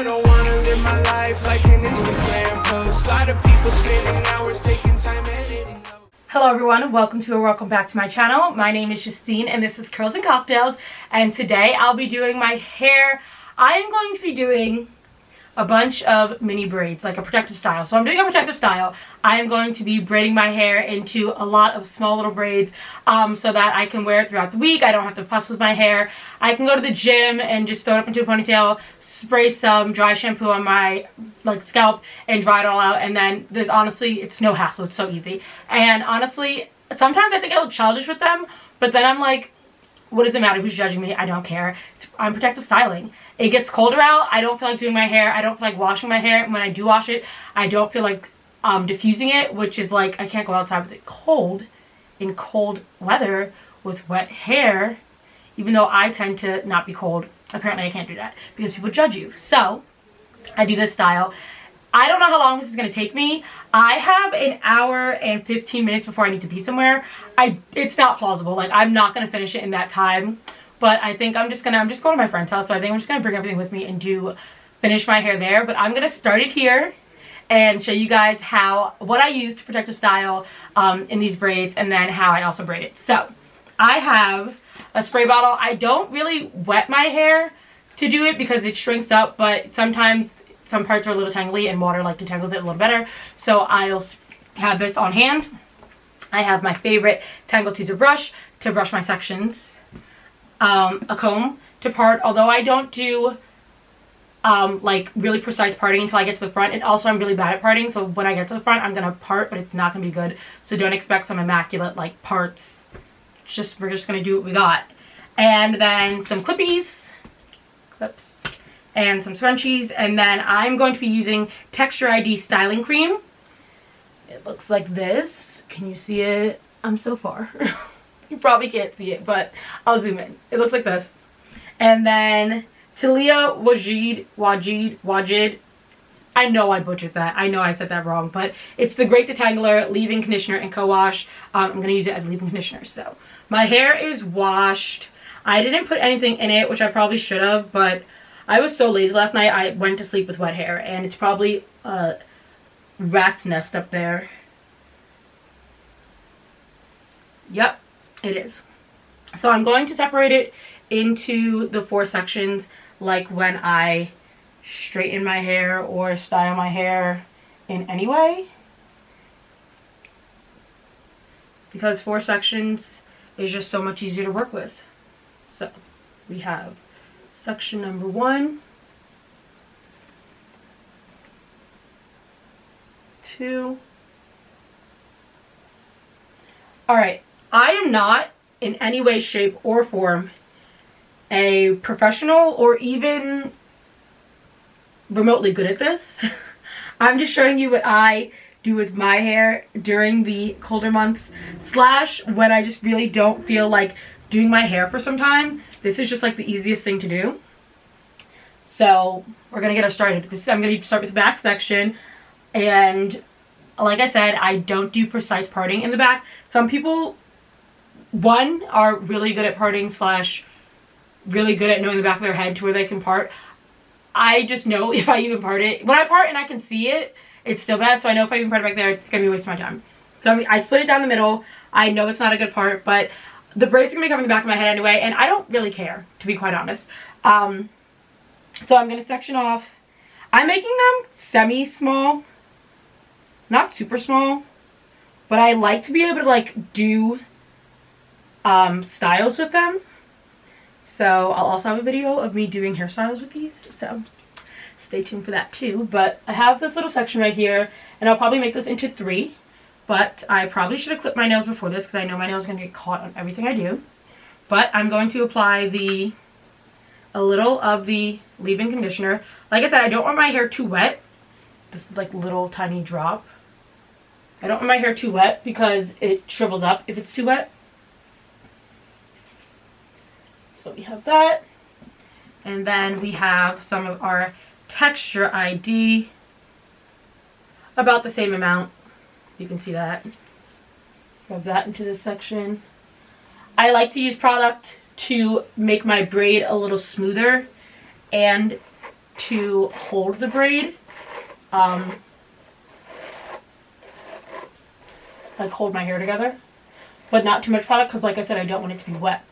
don't wanna live my life like an Instagram post. A lot of people spending hours taking time editing. Hello everyone, welcome back to my channel. My name is Justine and this is Curls and Cocktails, and today I'll be doing my hair. I am going to be doing a bunch of mini braids, like a protective style. So I'm doing a protective style. I am going to be braiding my hair into a lot of small little braids so that I can wear it throughout the week. I don't have to fuss with my hair. I can go to the gym and just throw it up into a ponytail, spray some dry shampoo on my scalp and dry it all out, and then there's honestly, it's no hassle. It's so easy. And honestly, sometimes I think I look childish with them, but then I'm like, what does it matter who's judging me? I don't care. I'm protective styling. It gets colder out. I don't feel like doing my hair. I don't feel like washing my hair. And when I do wash it, I don't feel like diffusing it, which is like, I can't go outside with it cold, in cold weather with wet hair, even though I tend to not be cold. Apparently I can't do that because people judge you. So I do this style. I don't know how long this is going to take me. I have an hour and 15 minutes before I need to be somewhere. It's not plausible. Like, I'm not going to finish it in that time. But I think I'm just going to my friend's house. So I think I'm just going to bring everything with me and finish my hair there. But I'm going to start it here and show you guys what I use to protective style in these braids, and then how I also braid it. So I have a spray bottle. I don't really wet my hair to do it because it shrinks up, but sometimes some parts are a little tangly and water detangles it a little better. So I'll have this on hand. I have my favorite Tangle Teaser brush to brush my sections. A comb to part, although I don't do really precise parting until I get to the front, and also I'm really bad at parting, so when I get to the front I'm gonna part, but it's not gonna be good, so don't expect some immaculate parts. We're just gonna do what we got. And then some clips and some scrunchies, and then I'm going to be using Texture ID styling cream. It looks like this. Can you see it? I'm so far. You probably can't see it, but I'll zoom in. It looks like this. And then Talia Wajid. I know I butchered that. I know I said that wrong, but it's the Great Detangler leave-in conditioner and co-wash. I'm going to use it as leave-in conditioner. So my hair is washed. I didn't put anything in it, which I probably should have, but I was so lazy last night. I went to sleep with wet hair, and it's probably a rat's nest up there. Yep. It is. So I'm going to separate it into the 4 sections, like when I straighten my hair or style my hair in any way, because 4 sections is just so much easier to work with. So we have section number 1, 2. All right. I am not in any way, shape, or form a professional or even remotely good at this. I'm just showing you what I do with my hair during the colder months / when I just really don't feel like doing my hair for some time. This is just the easiest thing to do. So we're going to get us started. I'm going to start with the back section, and like I said, I don't do precise parting in the back. Some people are really good at parting / really good at knowing the back of their head to where they can part. I just know if I even part it, when I part and I can see it, it's still bad. So I know if I even part it back there, it's going to be a waste of my time. So I split it down the middle. I know it's not a good part, but the braids are going to be coming in the back of my head anyway, and I don't really care, to be quite honest. So I'm going to section off. I'm making them semi-small, not super small, but I like to be able to do styles with them. So I'll also have a video of me doing hairstyles with these, so stay tuned for that too. But I have this little section right here, and I'll probably make this into 3, but I probably should have clipped my nails before this because I know my nails are going to get caught on everything I do. But I'm going to apply a little of the leave-in conditioner. Like I said, I don't want my hair too wet. This little tiny drop. I don't want my hair too wet because it shrivels up if it's too wet. So we have that, and then we have some of our Texture ID, about the same amount. You can see that. Rub that into this section. I like to use product to make my braid a little smoother and to hold the braid. Like hold my hair together, but not too much product because like I said, I don't want it to be wet.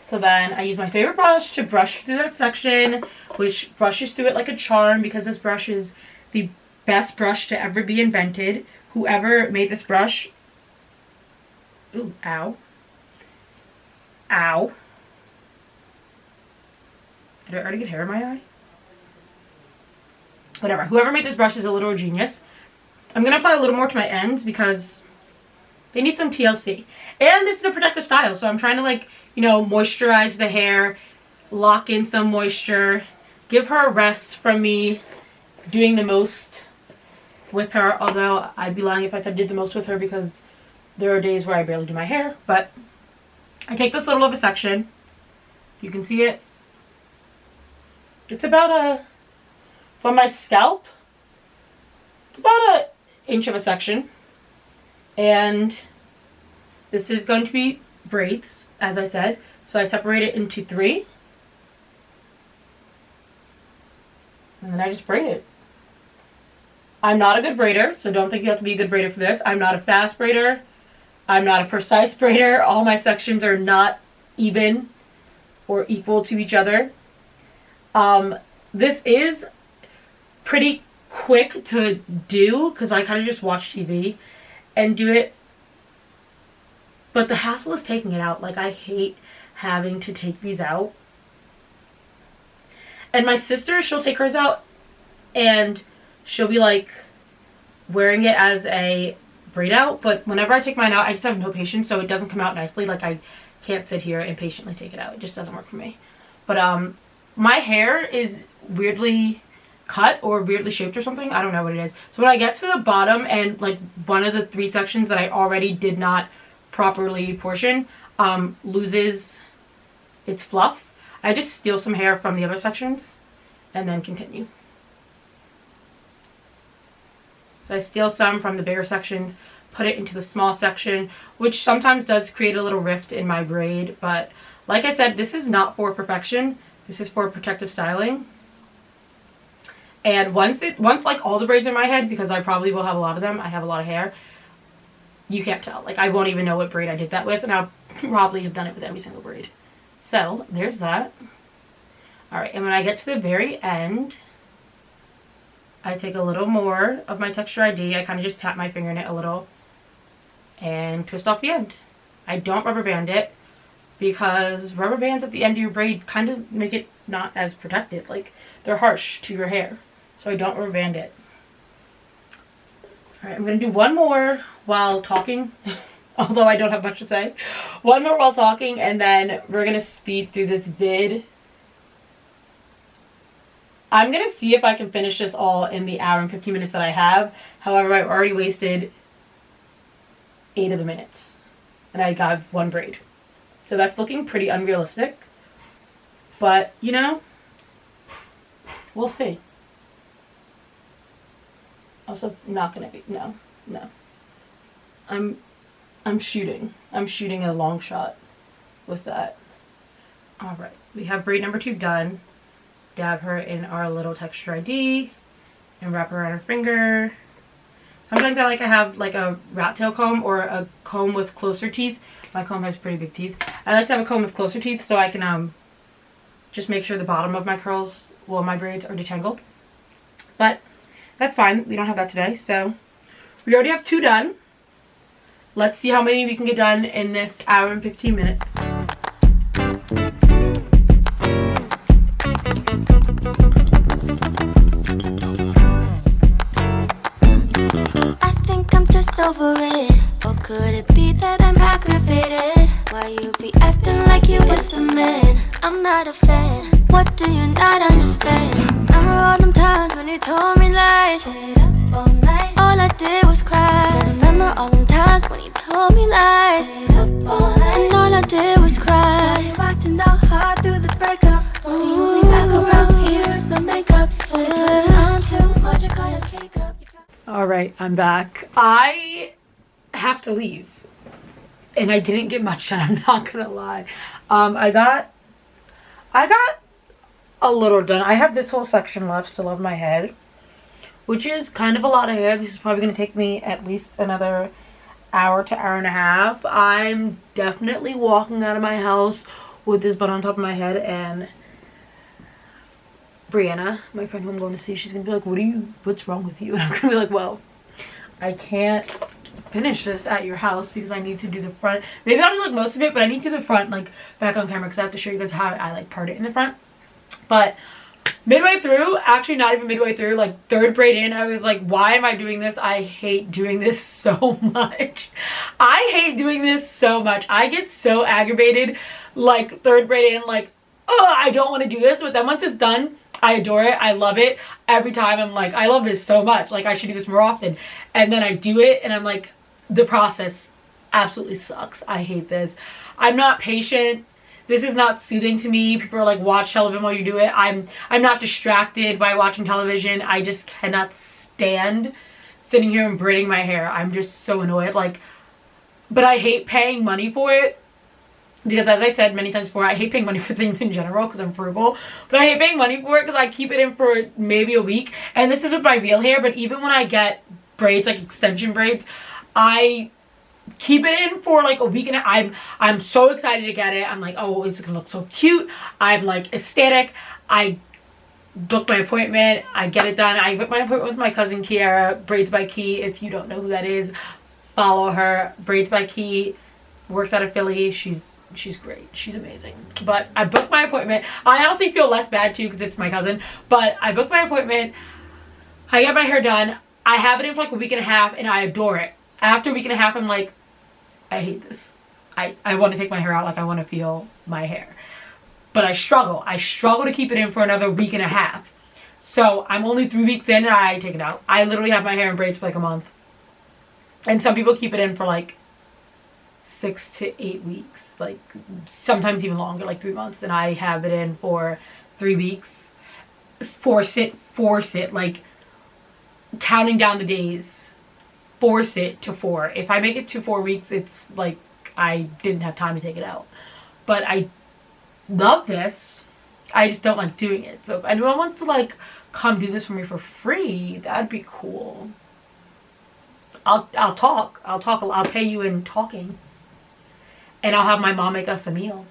So then I use my favorite brush to brush through that section, which brushes through it like a charm because this brush is the best brush to ever be invented. Whoever made this brush, ooh, ow, ow. Did I already get hair in my eye? Whatever, whoever made this brush is a little genius. I'm gonna apply a little more to my ends because they need some TLC. And this is a protective style, so I'm trying to, like, you know, moisturize the hair, lock in some moisture, give her a rest from me doing the most with her. Although I'd be lying if I said I did the most with her because there are days where I barely do my hair. But I take this little of a section. You can see it. It's about from my scalp, it's about an inch of a section. And this is going to be braids, as I said. So I separate it into 3. And then I just braid it. I'm not a good braider, so don't think you have to be a good braider for this. I'm not a fast braider. I'm not a precise braider. All my sections are not even or equal to each other. This is pretty quick to do because I kind of just watch TV and do it, but the hassle is taking it out. Like, I hate having to take these out. And my sister, she'll take hers out and she'll be like wearing it as a braid out, but whenever I take mine out, I just have no patience, so it doesn't come out nicely. Like, I can't sit here and patiently take it out. It just doesn't work for me. But my hair is weirdly cut or weirdly shaped or something. I don't know what it is. So when I get to the bottom and like one of the 3 sections that I already did not properly portion loses its fluff, I just steal some hair from the other sections and then continue. So I steal some from the bigger sections, put it into the small section, which sometimes does create a little rift in my braid. But like I said, this is not for perfection. This is for protective styling. And once like all the braids are in my head, because I probably will have a lot of them, I have a lot of hair, you can't tell. Like, I won't even know what braid I did that with, and I'll probably have done it with every single braid. So there's that. All right, and when I get to the very end, I take a little more of my Texture ID. I kind of just tap my finger in it a little and twist off the end. I don't rubber band it because rubber bands at the end of your braid kind of make it not as protected. Like, they're harsh to your hair. So I don't rubber band it. Alright, I'm going to do one more while talking. Although I don't have much to say. One more while talking, and then we're going to speed through this vid. I'm going to see if I can finish this all in the hour and 15 minutes that I have. However, I've already wasted 8 of the minutes. And I got 1 braid. So that's looking pretty unrealistic. But, you know, we'll see. Also, it's not going to be, no. I'm shooting a long shot with that. All right, we have braid number 2 done. Dab her in our little Texture ID and wrap her around her finger. Sometimes I like to have like a rat tail comb or a comb with closer teeth. My comb has pretty big teeth. I like to have a comb with closer teeth so I can just make sure the bottom of my curls, well, my braids are detangled. But that's fine. We don't have that today. So we already have 2 done. Let's see how many we can get done in this hour and 15 minutes. I think I'm just over it. Or could it be that I'm aggravated? Why you be acting like you was the man? I'm not a fan. What do you not understand? Remember all them times when you told me lies? Stayed up all night. All I did was cry. Said remember all them times when you told me lies? Stayed up all night. And all I did was cry. Now you acting all hard through the breakup. When you be back around here, it's my makeup. On too much, call your cake up. All right, I'm back. I have to leave. And I didn't get much done, I'm not gonna lie. I got a little done. I have this whole section left still of my head, which is kind of a lot of hair. This is probably going to take me at least another hour to hour and a half. I'm definitely walking out of my house with this bun on top of my head, and Brianna, my friend who I'm going to see, she's going to be like, what's wrong with you? And I'm going to be like, well, I can't finish this at your house because I need to do the front. Maybe I'll do like most of it, but I need to do the front like back on camera because I have to show you guys how I like part it in the front. But midway through, actually not even midway through, like third braid in, I was like, why am I doing this? I hate doing this so much. I hate doing this so much. I get so aggravated like third braid in, like, oh, I don't want to do this. But then once it's done, I adore it. I love it. Every time I'm like, I love this so much. Like, I should do this more often. And then I do it and I'm like, the process absolutely sucks. I hate this. I'm not patient. This is not soothing to me. People are like, watch television while you do it. I'm not distracted by watching television. I just cannot stand sitting here and braiding my hair. I'm just so annoyed. Like, but I hate paying money for it. Because as I said many times before, I hate paying money for things in general because I'm frugal. But I hate paying money for it because I keep it in for maybe a week. And this is with my real hair. But even when I get braids, like extension braids, I keep it in for like a week, and I'm so excited to get it. I'm like, oh, it's gonna look so cute. I'm like ecstatic. I book my appointment. I get it done. I book my appointment with my cousin Kiara, Braids by Key. If you don't know who that is, follow her. Braids by Key, works out of Philly. She's great. She's amazing. But I booked my appointment. I honestly feel less bad too because it's my cousin. But I booked my appointment. I get my hair done. I have it in for like a week and a half, and I adore it. After a week and a half, I'm like, I hate this. I want to take my hair out. Like, I want to feel my hair. But I struggle. I struggle to keep it in for another week and a half. So I'm only 3 weeks in and I take it out. I literally have my hair in braids for like a month. And some people keep it in for like 6 to 8 weeks. Like, sometimes even longer, like 3 months. And I have it in for 3 weeks. Force it. Like, counting down the days. Force it to 4. If I make it to 4 weeks, it's like I didn't have time to take it out. But I love this. I just don't like doing it. So if anyone wants to like come do this for me for free, that'd be cool. I'll talk. I'll pay you in talking. And I'll have my mom make us a meal.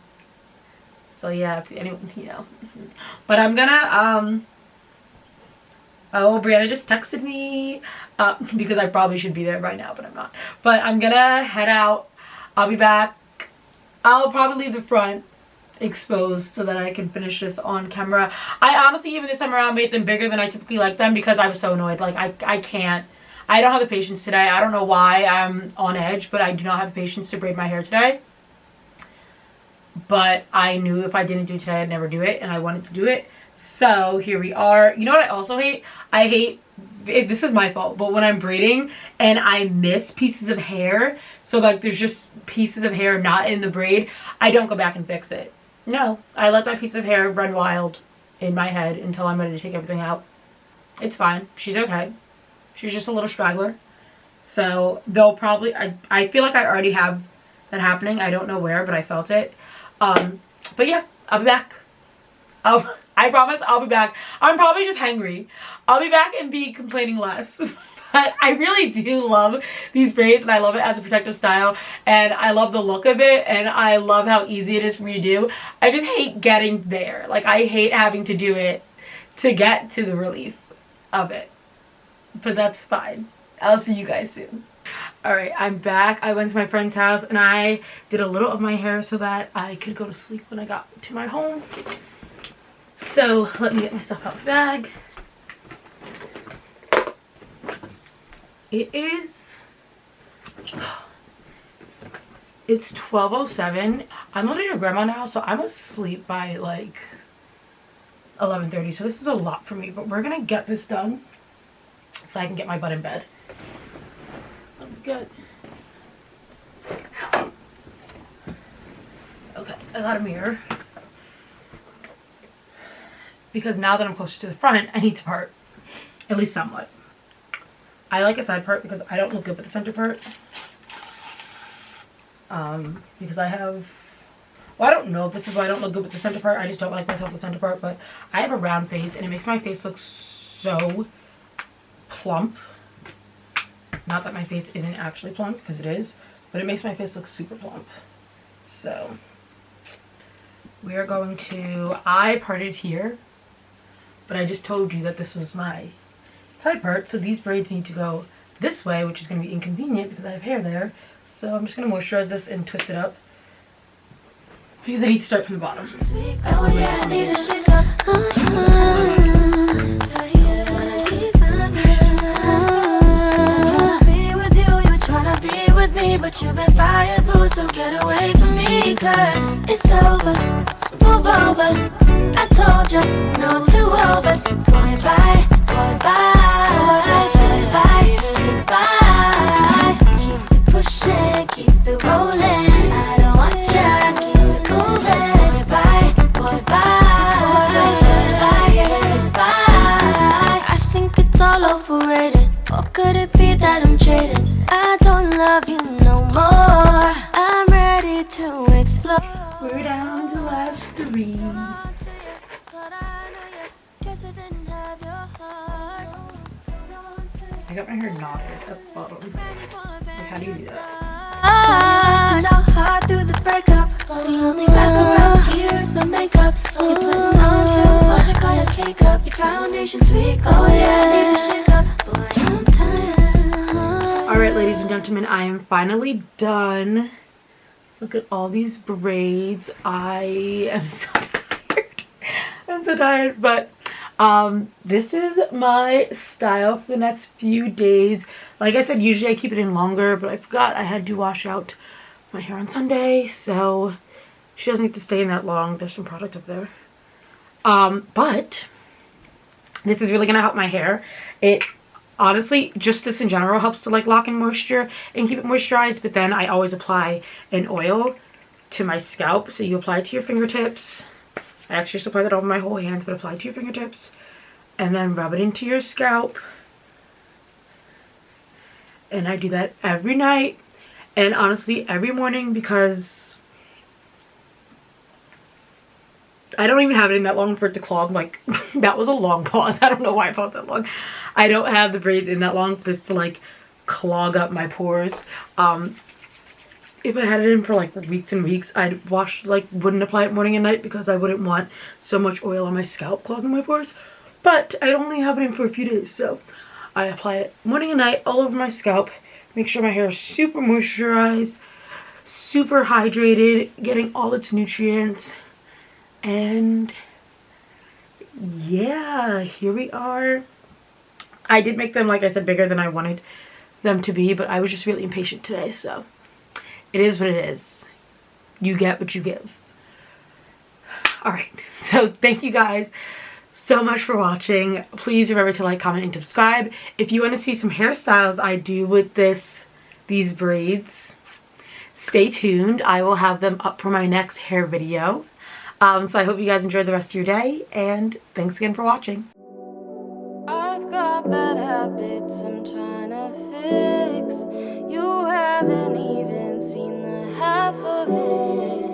So yeah, if anyone, you know. But I'm gonna oh, Brianna just texted me because I probably should be there right now, but I'm not. But I'm gonna head out. I'll be back. I'll probably leave the front exposed so that I can finish this on camera. I honestly, even this time around, made them bigger than I typically like them because I was so annoyed. Like, I can't. I don't have the patience today. I don't know why I'm on edge, but I do not have the patience to braid my hair today. But I knew if I didn't do it today, I'd never do it, and I wanted to do it. So here we are. You know what I also hate? I hate, this is my fault, but when I'm braiding and I miss pieces of hair, so like there's just pieces of hair not in the braid, I don't go back and fix it. No, I let my piece of hair run wild in my head until I'm ready to take everything out. It's fine. She's okay. She's just a little straggler. So they'll probably, I feel like I already have that happening. I don't know where, but I felt it. But yeah, I'll be back. I promise I'll be back. I'm probably just hangry. I'll be back and be complaining less. But I really do love these braids, and I love it as a protective style, and I love the look of it, and I love how easy it is for me to do. I just hate getting there. Like, I hate having to do it to get to the relief of it. But that's fine. I'll see you guys soon. Alright, I'm back. I went to my friend's house and I did a little of my hair so that I could go to sleep when I got to my home. So let me get my stuff out of the bag. It's 12:07. I'm living at grandma now, so I'm asleep by like 11:30. So this is a lot for me, but we're gonna get this done so I can get my butt in bed. Good. Okay, I got a mirror. Because now that I'm closer to the front, I need to part. At least somewhat. I like a side part because I don't look good with the center part. Because I have Well, I don't know if this is why I don't look good with the center part. I just don't like myself with the center part. But I have a round face, and it makes my face look so plump. Not that my face isn't actually plump, because it is. But it makes my face look super plump. So we are going to, I parted here, but I just told you that this was my side part, so these braids need to go this way, which is going to be inconvenient because I have hair there. So I'm just going to moisturize this and twist it up because I need to start from the bottom. Oh yeah, I need a shake up. But you've been fired, boo, so get away from me, cause it's over, so move over. I told you, no do-overs. Boy, bye, boy, bye, boy, bye, goodbye. Keep it pushing, keep it rolling. I don't want ya, keep it moving. Boy, bye, boy, bye, goodbye. I think it's all overrated. Or could it be that I'm jaded? I don't love you no more. I'm ready to explore. We're down to the last 3. I got my hair knotted at the bottom. Like, how do you do that? Turned hard through the breakup. The only back around here is my makeup. You're putting on too much, call your cake up. Your foundation's weak, oh yeah, need a shake up. Boy, I'm tired. Alright, ladies and gentlemen, I am finally done. Look at all these braids. I am so tired. I'm so tired, but this is my style for the next few days. Like I said, usually I keep it in longer, but I forgot I had to wash out my hair on Sunday, so she doesn't need to stay in that long. There's some product up there. But this is really gonna help my hair. It honestly, just this in general helps to like lock in moisture and keep it moisturized, but then I always apply an oil to my scalp. So you apply it to your fingertips. I actually just apply that over my whole hands, but apply it to your fingertips and then rub it into your scalp. And I do that every night and honestly every morning because I don't even have it in that long for it to clog. Like, that was a long pause. I don't know why I paused that long. I don't have the braids in that long for this to like clog up my pores. If I had it in for like weeks and weeks, I'd wouldn't apply it morning and night because I wouldn't want so much oil on my scalp clogging my pores. But I only have it in for a few days, so I apply it morning and night all over my scalp. Make sure my hair is super moisturized, super hydrated, getting all its nutrients. And yeah, here we are. I did make them, like I said, bigger than I wanted them to be, but I was just really impatient today, so it is what it is. You get what you give. Alright, so thank you guys so much for watching. Please remember to like, comment, and subscribe. If you want to see some hairstyles I do with these braids, stay tuned. I will have them up for my next hair video. So I hope you guys enjoy the rest of your day, and thanks again for watching. I've got bad habits I'm trying to fix. You haven't even seen the half of it.